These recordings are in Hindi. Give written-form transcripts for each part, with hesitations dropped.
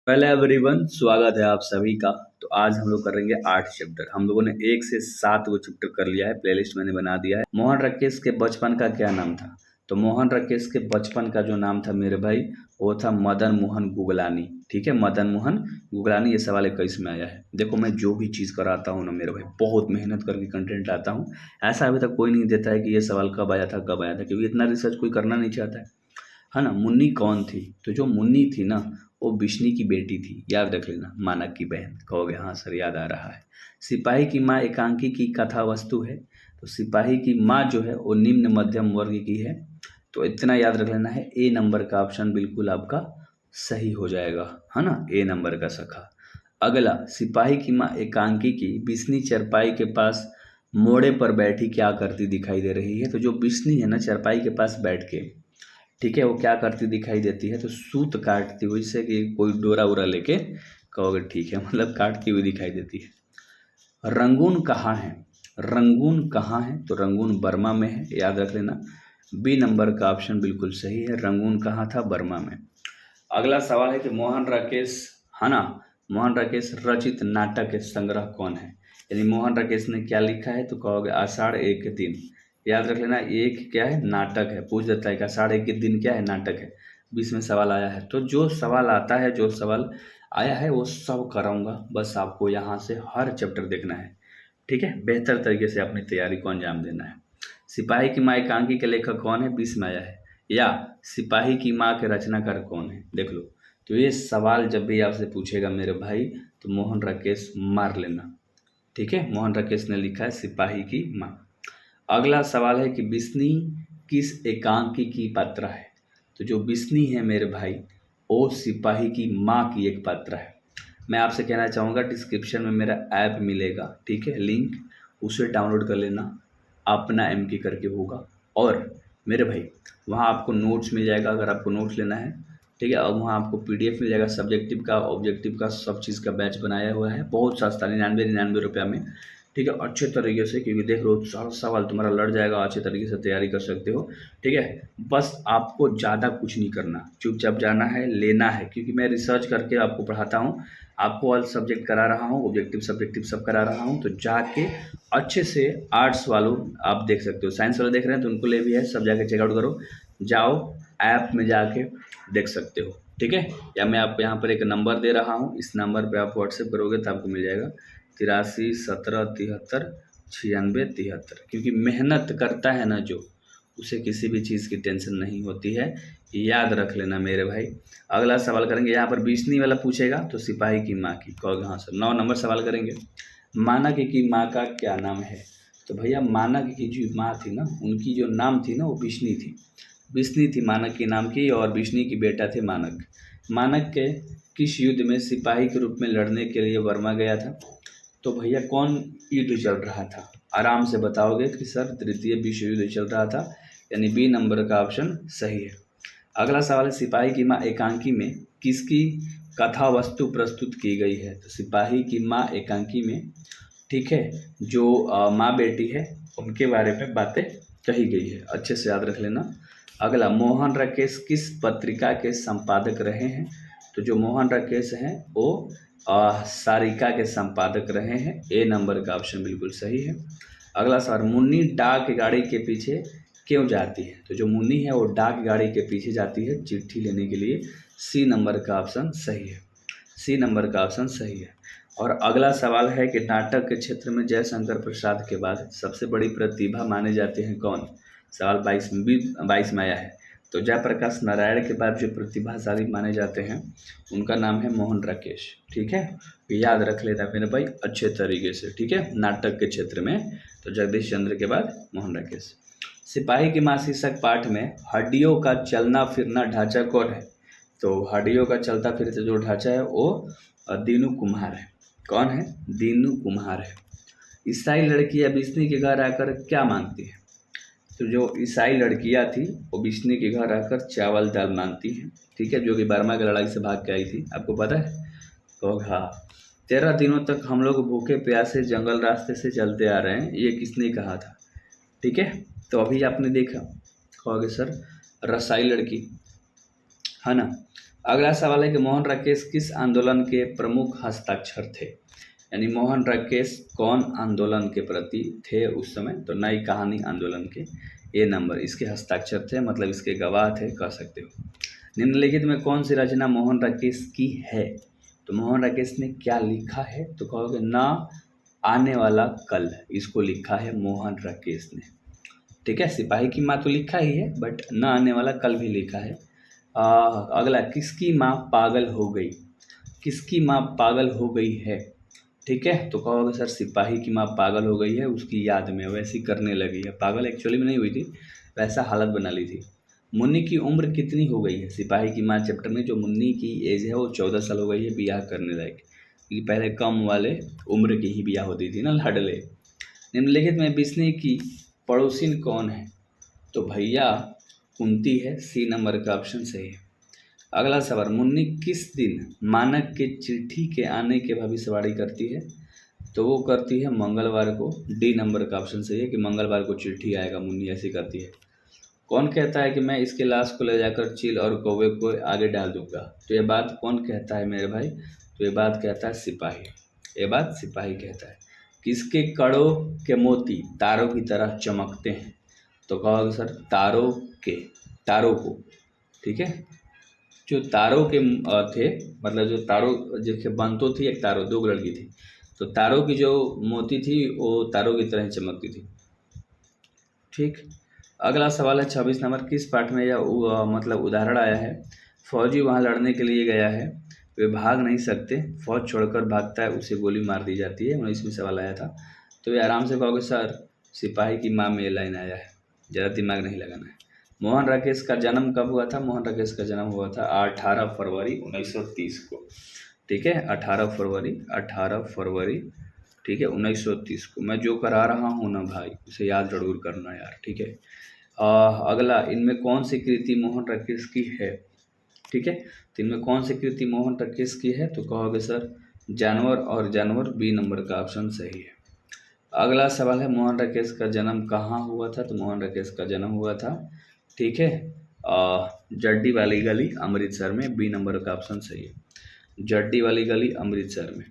पहले एवरीवन स्वागत है आप सभी का। तो आज हम लोग करेंगे 8 चैप्टर। हम लोगों ने 1 से 7 वो चैप्टर कर लिया है, प्लेलिस्ट मैंने बना दिया है। मोहन राकेश के बचपन का क्या नाम था? तो मोहन राकेश के बचपन का जो नाम था मेरे भाई, वो था मदन मोहन गुगलानी। ठीक है, मदन मोहन गुगलानी। ये सवाल 21 में आया है। देखो, मैं जो भी चीज़ कराता हूँ ना मेरे भाई, बहुत मेहनत करके कंटेंट लाता हूँ। ऐसा अभी तक कोई नहीं देता है कि ये सवाल कब आया था कब आया था, क्योंकि इतना रिसर्च कोई करना नहीं चाहता है ना। मुन्नी कौन थी? तो जो मुन्नी थी ना, वो बिश्नी की बेटी थी, याद रख लेना, मानक की बहन। कहोगे हाँ सर याद आ रहा है। सिपाही की माँ एकांकी की कथा वस्तु है। तो सिपाही की माँ जो है वो निम्न मध्यम वर्ग की है। तो इतना याद रख लेना है। ए नंबर का ऑप्शन बिल्कुल आपका सही हो जाएगा, है ना, ए नंबर का सखा। अगला, सिपाही की माँ एकांकी की बिस्नी चरपाई के पास मोड़े पर बैठी क्या करती दिखाई दे रही है? तो जो बिस्नी है ना, चरपाई के पास बैठ के, ठीक है, वो क्या करती दिखाई देती है? तो सूत काटती हुई, जैसे कि कोई डोरा वोरा लेके, कहोगे ठीक है, मतलब काटती हुई दिखाई देती है। रंगून कहाँ है? रंगून कहाँ है? तो रंगून बर्मा में है, याद रख लेना। बी नंबर का ऑप्शन बिल्कुल सही है। रंगून कहाँ था? बर्मा में। अगला सवाल है कि मोहन राकेश, है ना, मोहन राकेश रचित नाटक के संग्रह कौन है? यानी मोहन राकेश ने क्या लिखा है? तो कहोगे आषाढ़ एक के दिन। याद रख लेना, एक क्या है? नाटक है। पूछ देता है कि आषाढ़ एक के दिन क्या है? नाटक है। 20 में सवाल आया है। तो जो सवाल आता है, जो सवाल आया है, वो सब कराऊंगा। बस आपको यहाँ से हर चैप्टर देखना है, ठीक है। बेहतर तरीके से अपनी तैयारी को अंजाम देना है। सिपाही की माँ एकांकी के लेखक कौन है? 20 में आया है। या सिपाही की माँ के रचनाकार कौन है? देख लो। तो ये सवाल जब भी आपसे पूछेगा मेरे भाई, तो मोहन राकेश मार लेना, ठीक है। मोहन राकेश ने लिखा है सिपाही की माँ। अगला सवाल है कि बिस्नी किस एकांकी की पात्रा है? तो जो बिस्नी है मेरे भाई, वो सिपाही की माँ की एक पात्रा है। मैं आपसे कहना चाहूँगा, डिस्क्रिप्शन में मेरा ऐप मिलेगा, ठीक है, लिंक, उसे डाउनलोड कर लेना। अपना एम के करके होगा। और मेरे भाई, वहाँ आपको नोट्स मिल जाएगा, अगर आपको नोट्स लेना है, ठीक है। और वहाँ आपको पीडीएफ मिल जाएगा, सब्जेक्टिव का, ऑब्जेक्टिव का, सब चीज़ का बैच बनाया हुआ है, बहुत सस्ता, 99 रुपया में, ठीक है। अच्छे तरीके से, क्योंकि देख लो सारा सवाल तुम्हारा लड़ जाएगा, अच्छे तरीके से तैयारी कर सकते हो, ठीक है। बस आपको ज़्यादा कुछ नहीं करना, चुपचाप जाना है, लेना है, क्योंकि मैं रिसर्च करके आपको पढ़ाता हूँ। आपको ऑल सब्जेक्ट करा रहा हूँ, ऑब्जेक्टिव सब्जेक्टिव सब करा रहा हूँ। तो जाके अच्छे से, आर्ट्स वालों आप देख सकते हो, साइंस वाले देख रहे हैं तो उनको लिए भी है, सब जाके चेकआउट करो, जाओ ऐप में जाके देख सकते हो, ठीक है। या मैं आपको यहाँ पर एक नंबर दे रहा हूँ, इस नंबर पे आप व्हाट्सएप करोगे तो आपको मिल जाएगा 83 17 73 96 73। क्योंकि मेहनत करता है ना जो, उसे किसी भी चीज़ की टेंशन नहीं होती है, याद रख लेना मेरे भाई। अगला सवाल करेंगे, यहाँ पर बिस्नी वाला पूछेगा तो सिपाही की माँ की, कहोगे हाँ सर। 9 नंबर सवाल करेंगे, मानक की माँ का क्या नाम है? तो भैया, मानक की जो माँ थी ना, उनकी जो नाम थी ना, वो बिश्नी थी। बिश्नी थी मानक के नाम की, और बिश्नी की बेटा थे मानक। मानक के किस युद्ध में सिपाही के रूप में लड़ने के लिए बर्मा गया था? तो भैया, कौन युद्ध चल रहा था? आराम से बताओगे कि सर तृतीय विश्व युद्ध चल रहा था, यानी बी नंबर का ऑप्शन सही है। अगला सवाल है, सिपाही की माँ एकांकी में किसकी कथा वस्तु प्रस्तुत की गई है? तो सिपाही की माँ एकांकी में, ठीक है, जो माँ बेटी है, उनके बारे में बातें कही गई है, अच्छे से याद रख लेना। अगला, मोहन राकेश किस पत्रिका के संपादक रहे हैं? तो जो मोहन राकेश हैं वो सारिका के संपादक रहे हैं, ए नंबर का ऑप्शन बिल्कुल सही है। अगला सवाल, मुन्नी डाक गाड़ी के पीछे क्यों जाती है? तो जो मुन्नी है वो डाक गाड़ी के पीछे जाती है चिट्ठी लेने के लिए, सी नंबर का ऑप्शन सही है। सी नंबर का ऑप्शन सही है। और अगला सवाल है कि नाटक के क्षेत्र में जयशंकर प्रसाद के बाद सबसे बड़ी प्रतिभा माने जाते हैं कौन? सवाल 22 में आया है। तो जयप्रकाश नारायण के बाद जो प्रतिभाशाली माने जाते हैं, उनका नाम है मोहन राकेश, ठीक है। याद रख लेना मेरे भाई अच्छे तरीके से, ठीक है। नाटक के क्षेत्र में तो जगदीश चंद्र के बाद मोहन राकेश। सिपाही की माँ शीर्षक पाठ में हड्डियों का चलना फिरना ढांचा कौन है? तो हड्डियों का चलता फिरता जो ढांचा है वो दीनू कुम्हार है। कौन है? दीनू कुम्हार है। ईसाई लड़कियां बिस्नी के घर आकर क्या मांगती है? तो जो ईसाई लड़कियां थी वो बिस्नी के घर आकर चावल दाल मांगती हैं, ठीक है, जो कि बर्मा की लड़ाई से भाग के आई थी, आपको पता है। तो हाँ, 13 दिनों तक हम लोग भूखे प्यासे जंगल रास्ते से चलते आ रहे हैं, ये किसने कहा था? ठीक है। तो अभी आपने देखा, कहोगे सर रसाई लड़की, है ना। अगला सवाल है कि मोहन राकेश किस आंदोलन के प्रमुख हस्ताक्षर थे, यानी मोहन राकेश कौन आंदोलन के प्रति थे उस समय, तो नई कहानी आंदोलन के ए नंबर इसके हस्ताक्षर थे, मतलब इसके गवाह थे कह सकते हो। निम्नलिखित में कौन सी रचना मोहन राकेश की है, तो मोहन राकेश ने क्या लिखा है, तो कहोगे ना आने वाला कल, इसको लिखा है मोहन राकेश ने। ठीक है, सिपाही की माँ तो लिखा ही है, बट न आने वाला कल भी लिखा है। अगला, किसकी माँ पागल हो गई, किसकी माँ पागल हो गई है, ठीक है, तो कहोगे सर सिपाही की माँ पागल हो गई है, उसकी याद में वैसी करने लगी है। पागल एक्चुअली में नहीं हुई थी, वैसा हालत बना ली थी। मुन्नी की उम्र कितनी हो गई है, सिपाही की माँ चैप्टर में जो मुन्नी की एज है वो 14 साल हो गई है ब्याह करने लायक, क्योंकि पहले कम वाले उम्र की ही ब्याह होती थी ना, लाडले। निम्नलिखित में बिस्नी की पड़ोसिन कौन है, तो भैया कुंती है, सी नंबर का ऑप्शन सही है। अगला सवाल, मुन्नी किस दिन मानक के चिट्ठी के आने की भविष्यवाणी करती है, तो वो करती है मंगलवार को, डी नंबर का ऑप्शन सही है कि मंगलवार को चिट्ठी आएगा, मुन्नी ऐसी करती है। कौन कहता है कि मैं इसके लाश को ले जाकर चील और कौवे को आगे डाल दूंगा, तो ये बात कौन कहता है मेरे भाई, तो ये बात कहता है सिपाही, ये बात सिपाही कहता है। किसके कड़ों के मोती तारों की तरह चमकते हैं, तो कहोगे सर तारों के, तारों को, ठीक है, जो तारों के थे, मतलब जो तारों जो बंतो थी, एक तारों, दो लड़की थी, तो तारों की जो मोती थी वो तारों की तरह चमकती थी। ठीक, अगला सवाल है 26 नंबर, किस पाठ में यह मतलब उदाहरण आया है, फौजी वहाँ लड़ने के लिए गया है, वे भाग नहीं सकते, फौज छोड़कर भागता है, उसे गोली मार दी जाती है, 19 में सवाल आया था। तो ये आराम से कहोगे सर सिपाही की माँ में ये लाइन आया है, ज़्यादा दिमाग नहीं लगाना है। मोहन राकेश का जन्म कब हुआ था, मोहन राकेश का जन्म हुआ था 18 फरवरी 1930 को, ठीक है, 18 फरवरी, ठीक है, 1930 को। मैं जो करा रहा हूँ ना भाई उसे याद जरूर करना यार, ठीक है। अगला, इनमें कौन सी कृति मोहन राकेश की है, ठीक है, तो इनमें कौन सी कृति मोहन राकेश की है, तो कहोगे सर जानवर और जानवर, बी नंबर का ऑप्शन सही है। अगला सवाल है मोहन राकेश का जन्म कहाँ हुआ था, तो मोहन राकेश का जन्म हुआ था, ठीक है, जड्डी वाली गली अमृतसर में, बी नंबर का ऑप्शन सही है, जड्डी वाली गली अमृतसर में।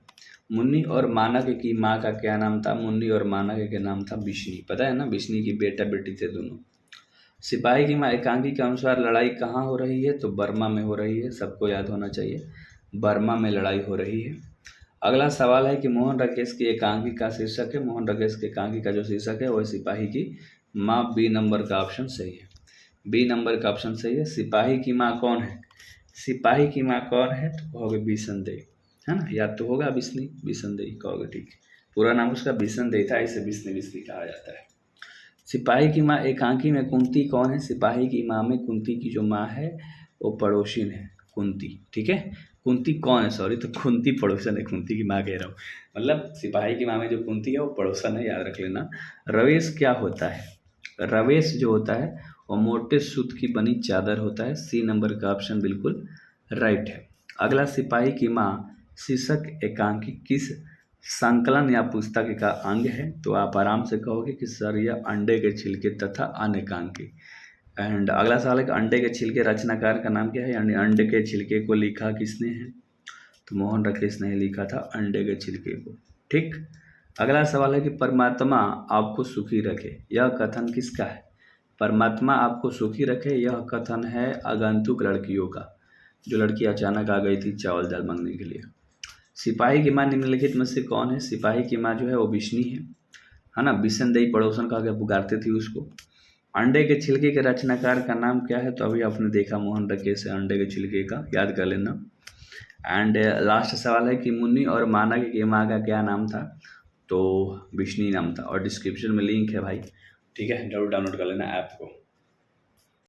मुन्नी और मानक की माँ का क्या नाम था, मुन्नी और मानक के नाम था बिश्नी, पता है ना, बिश्नी की बेटा बेटी थे दोनों। सिपाही की माँ एकांकी के अनुसार लड़ाई कहाँ हो रही है, तो बर्मा में हो रही है, सबको याद होना चाहिए, बर्मा में लड़ाई हो रही है। अगला सवाल है कि मोहन राकेश की एकांकी का शीर्षक है, मोहन राकेश की एकांकी का जो शीर्षक है वह सिपाही की माँ, बी नंबर का ऑप्शन सही है, बी नंबर का ऑप्शन सही है। सिपाही की माँ कौन है, सिपाही की माँ कौन है, तो कहोगे बिसनदेई, है ना, याद तो होगा बिस्नी, बिसनदेई कहोगे, ठीक है, पूरा नाम उसका बिसनदेई था, इसे बिस्नी बिस्नी कहा जाता है। सिपाही की माँ एकांकी में कुंती कौन है, सिपाही की माँ में कुंती की जो माँ है वो पड़ोसिन है, कुंती, ठीक है, कुंती कौन है, सॉरी, तो कुंती पड़ोसन है, कुंती की माँ कह रहा हूँ, मतलब सिपाही की माँ में जो कुंती है वो पड़ोसन है, याद रख लेना। रवेश क्या होता है, रवेश जो होता है वो मोटे सूत की बनी चादर होता है, सी नंबर का ऑप्शन बिल्कुल राइट है। अगला, सिपाही की माँ शीर्षक एकांकी किस संकलन या पुस्तक का अंग है, तो आप आराम से कहोगे कि सर यह अंडे के छिलके तथा अनेकांकी। एंड अगला सवाल है कि अंडे के छिलके रचनाकार का नाम क्या है, यानी अंडे के छिलके को लिखा किसने है, तो मोहन राकेश ने लिखा था अंडे के छिलके को, ठीक। अगला सवाल है कि परमात्मा आपको सुखी रखे, यह कथन किसका है, परमात्मा आपको सुखी रखे यह कथन है आगंतुक लड़कियों का, जो लड़की अचानक आ गई थी चावल दाल मांगने के लिए। सिपाही की माँ निम्नलिखित में से कौन है, सिपाही की माँ जो है वो बिश्नी है ना, बिसनदेई पड़ोसन का क्या पुकारते थी उसको। अंडे के छिलके के रचनाकार का नाम क्या है, तो अभी आपने देखा मोहन राकेश है, अंडे के छिलके का याद कर लेना। एंड लास्ट सवाल है कि मुन्नी और मानक की माँ का क्या नाम था, तो बिश्नी नाम था, और डिस्क्रिप्शन में लिंक है भाई, ठीक है, जरूर डाउनलोड कर लेना ऐप को।